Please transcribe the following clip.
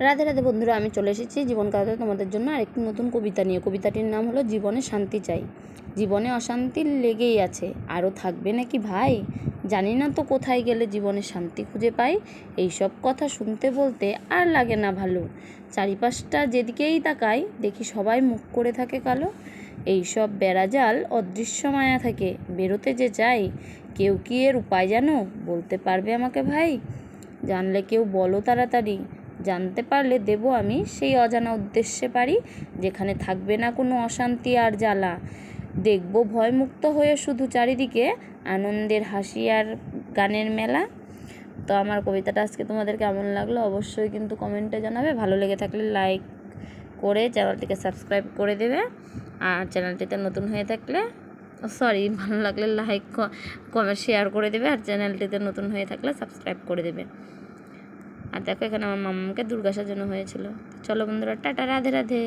রাধে রাধে বন্ধুরা, আমি চলে এসেছি জীবন কাটাতে তোমাদের জন্য আরেকটি নতুন কবিতা নিয়ে। কবিতাটির নাম হলো জীবনে শান্তি চাই। জীবনে অশান্তি লেগেই আছে, আরও থাকবে নাকি ভাই? জানি না তো কোথায় গেলে জীবনে শান্তি খুঁজে পাই। এইসব কথা শুনতে বলতে আর লাগে না ভালো। চারিপাশটা যেদিকেই তাকাই দেখি সবাই মুখ করে থাকে কালো। এইসব বেড়াজাল অদৃশ্য মায়া থাকে, বেরোতে যে চাই। কেউ কি এর উপায় জানো? বলতে পারবে আমাকে ভাই? জানলে কেউ বলো তাড়াতাড়ি, জানতে পারলে দেব আমি সেই অজানা উদ্দেশ্যে পারি, যেখানে থাকবে না কোনো অশান্তি আর জ্বালা। দেখব ভয়মুক্ত হয়ে শুধু চারিদিকে আনন্দের হাসি আর গানের মেলা। তো আমার কবিতাটা আজকে তোমাদের কেমন লাগলো অবশ্যই কিন্তু কমেন্টে জানাবে। ভালো লেগে থাকলে লাইক করে চ্যানেলটিকে সাবস্ক্রাইব করে দেবে, আর চ্যানেলটিতে নতুন হয়ে থাকলে ভালো লাগলে লাইক কমেন্ট শেয়ার করে দেবে, আর চ্যানেলটিতে নতুন হয়ে থাকলে সাবস্ক্রাইব করে দেবে। আর দেখো, এখানে আমার মাম্মাকে দুর্গা সাজানো হয়েছিল। চলো বন্ধুরা, টাটা, রাধে রাধে।